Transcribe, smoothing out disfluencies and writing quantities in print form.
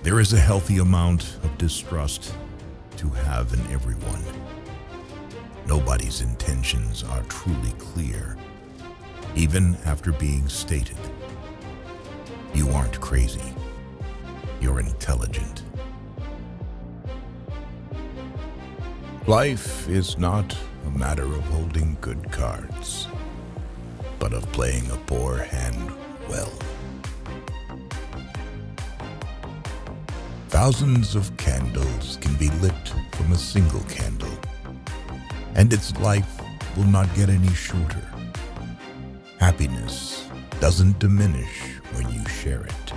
There is a healthy amount of distrust to have in everyone. Nobody's intentions are truly clear, even after being stated. You aren't crazy. You're intelligent. Life is not a matter of holding good cards, but of playing a poor hand well. Thousands of candles can be lit from a single candle, and its life will not get any shorter. Happiness doesn't diminish when you share it.